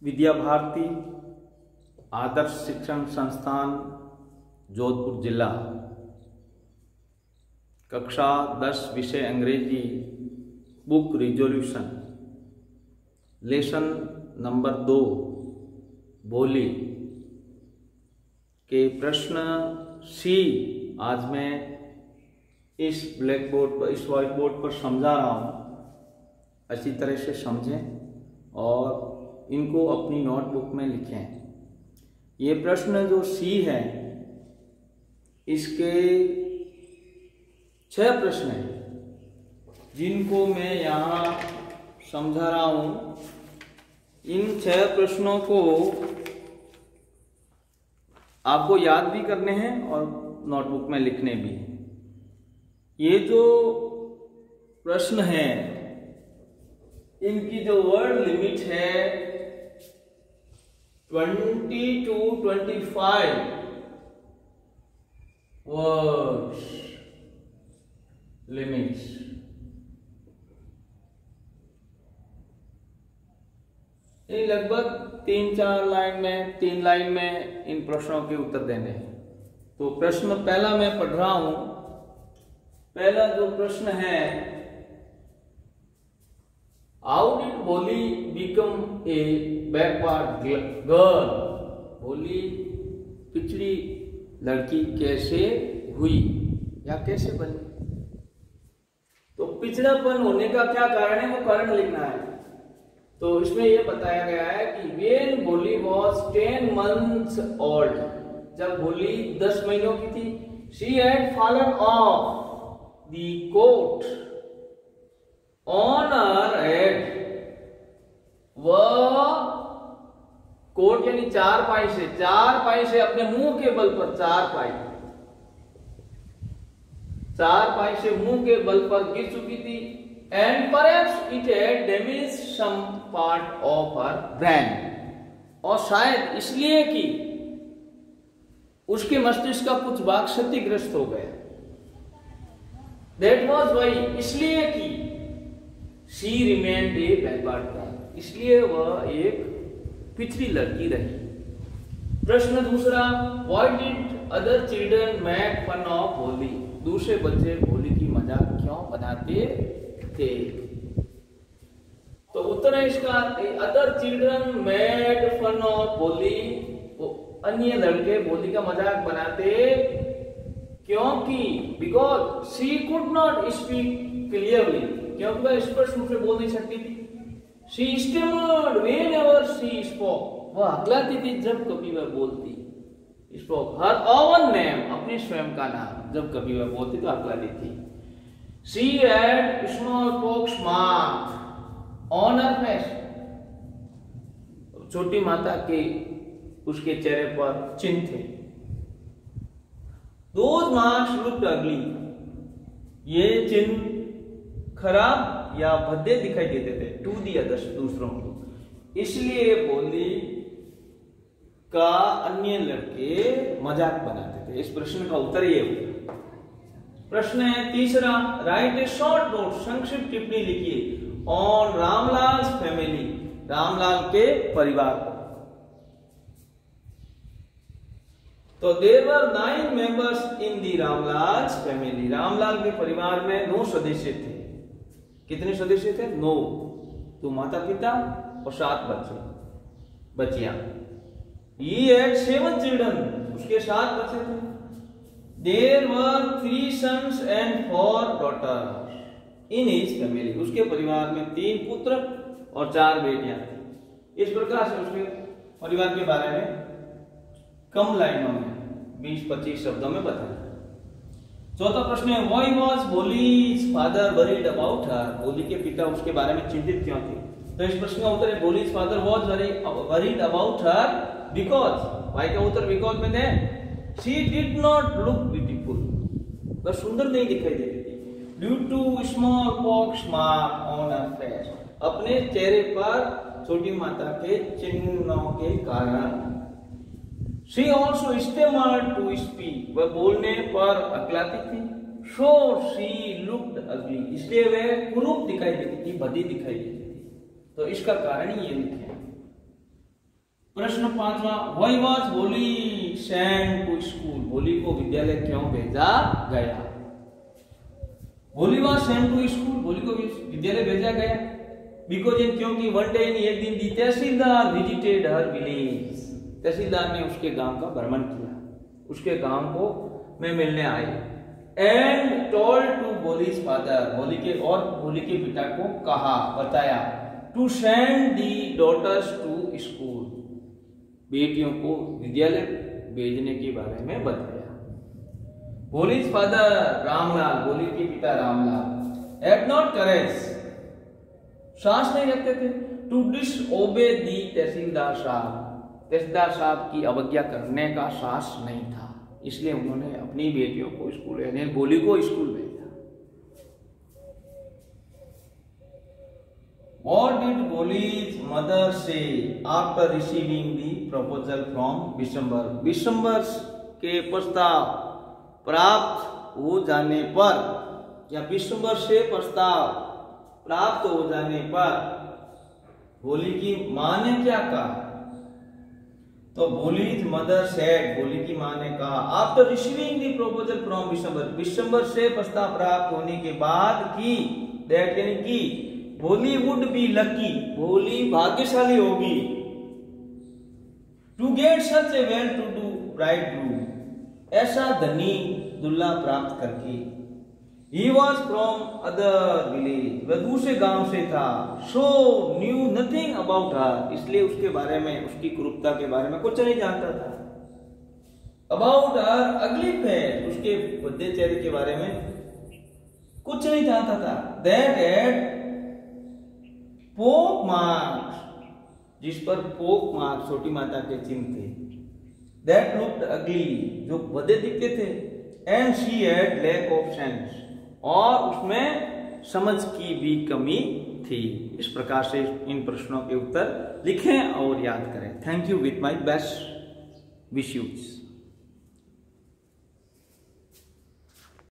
विद्या भारती आदर्श शिक्षण संस्थान जोधपुर जिला, कक्षा 10 विषय अंग्रेजी, बुक रिजोल्यूशन, लेसन नंबर 2 बोली के प्रश्न सी आज मैं इस ब्लैक बोर्ड पर, इस व्हाइट बोर्ड पर समझा रहा हूँ। अच्छी तरह से समझें और इनको अपनी नोटबुक में लिखें। ये प्रश्न जो सी है इसके 6 प्रश्न हैं जिनको मैं यहाँ समझा रहा हूँ। इन 6 प्रश्नों को आपको याद भी करने हैं और नोटबुक में लिखने भी हैं। ये जो प्रश्न हैं इनकी जो वर्ड लिमिट है 20 to 25 वर्ड्स लिमिट्स। ये लगभग 3-4 लाइन में, 3 लाइन में इन प्रश्नों के उत्तर देने हैं। तो प्रश्न पहला मैं पढ़ रहा हूं। पहला जो प्रश्न है, हाउ डिड बोली बिकम ए बैकवर्ड गर्ल? बोली पिछड़ी लड़की कैसे हुई या कैसे बनी? तो पिछड़ापन होने का क्या कारण है, वो कारण लिखना है। तो इसमें यह बताया गया है कि when बोली was 10 months old, जब बोली 10 महीनों की थी, she had fallen off the coat on her head, वह कोट यानी चारपाई से अपने मुंह के बल पर, चारपाई से मुंह के बल पर गिर चुकी थी। And perhaps it had damaged some part of her brain, और शायद इसलिए कि उसके मस्तिष्क का कुछ भाग क्षतिग्रस्त हो गया। That was why, इसलिए कि she remained a backward girl, इसलिए वह एक पिछड़ी लड़की रही। प्रश्न दूसरा, why did other children make fun of Holly? दूसरे बच्चे होली की मजाक क्यों बनाते थे? तो उत्तर है इसका, other children made fun of Holi, अन्य लड़के होली का मजाक बनाते क्योंकि because she could not speak clearly, क्योंकि वह स्पष्ट रूप से बोल नहीं सकती थी। She stammered whenever she spoke, वह हकलाती थी जब कभी वह बोलती। स्पोक हर ओवन नेम, अपने स्वयं का नाम, जब कभी वह बोलती तो हकलाती थी। She had smallpox mark on her face, छोटी माता के उसके चेहरे पर चिन्ह थे। Those marks looked ugly, ये चिन्ह खराब या भद्दे दिखाई देते थे। To the others, दूसरों को, इसलिए बोली का अन्य लड़के मजाक बनाते थे। इस प्रश्न का उत्तर ये होगा। प्रश्न है तीसरा, राइट ए शॉर्ट नोट, संक्षिप्त टिप्पणी लिखिए ऑन रामलाल फैमिली, रामलाल के परिवार पर। तो there were 9 members in the Ramlal family, Ramlal के परिवार में 9 सदस्य थे। कितने सदस्य थे? 9। तो माता पिता और 7 बच्चियां। He had 7 children, उसके 7 बच्चे थे। There were 3 sons and 4 daughters in his family, उसके परिवार में 3 पुत्र और 4 बेटियां थी। इस प्रकार से उसके परिवार के बारे में कम लाइनों में 20-25 शब्दों में बताया। चौथा प्रश्न है, why was Bolly's father worried about her? बोली के पिता उसके बारे में चिंतित क्यों थे? तो इस प्रश्न का उत्तर है, Bolly's father was worried about her because, भाई का उत्तर because में दे, she did not look beautiful, वह सुंदर नहीं दिखाई देती थी। Due to smallpox mark on her face, अपने चेहरे पर छोटी माता के चिन्हों के कारण। She also stammered to speak, वह बोलने पर अकलाती थी। So she looked ugly, इसलिए वह कुरूप दिखाई देती थी, भद्दी दिखाई देती थी। तो इसका कारण ही ये लिखे। प्रश्न 5वां, why was Holly sent to school? Holly को विद्यालय क्यों भेजा गया? Holly was sent to school, Holly को विद्यालय भेजा गया बिकॉज इन, क्योंकि वन डे, एक दिन दी तहसीलदार विजिटेड हर विलेज, तहसीलदार ने उसके गांव का भ्रमण किया, उसके गांव को में मिलने आए। And told to Holi's father, Holi के और होली के पिता को कहा, बताया, to send the daughters to school, बेटियों को विद्यालय भेजने के बारे में बताया। होलीज फादर रामलाल, होली के पिता रामलाल, हैड नॉट करेज, साहस नहीं रखते थे, टू डिसओबे दी तहसीलदार साहब, तहसीलदार साहब की अवज्ञा करने का साहस नहीं था, इसलिए उन्होंने अपनी बेटियों को स्कूल, यानी होली को स्कूल भेजा। What did Holy's mother say after receiving the proposal from Vishambar? Vishambar के प्रस्ताव प्राप्त हो जाने पर, या विशंबर से प्रस्ताव प्राप्त हो जाने पर होली की मां ने क्या कहा? तो होलीज मदर सेड, होली की मां ने कहा, after receiving the proposal from Vishambar, Vishambar से प्रस्ताव प्राप्त होने के बाद की, दैट यानी कि Holi would be lucky, Holi भाग्यशाली होगी, to get such a well to do bridegroom, ऐसा धनी दुल्हा प्राप्त करके। He was from other village, वह दूसरे गांव से था, so knew nothing about her, इसलिए उसके बारे में, उसकी कुरूपता के बारे में कुछ नहीं जानता था। About her ugly face, उसके भद्दे चेहरे के बारे में कुछ नहीं जानता था। That had पोक मार्क्स, जिस पर पोक मार्क्स, छोटी माता के चिन्ह थे। That looked ugly, जो भद्दे दिखते थे। And she had lack of sense, और उसमें समझ की भी कमी थी। इस प्रकार से इन प्रश्नों के उत्तर लिखें और याद करें। Thank you, with my best wish use.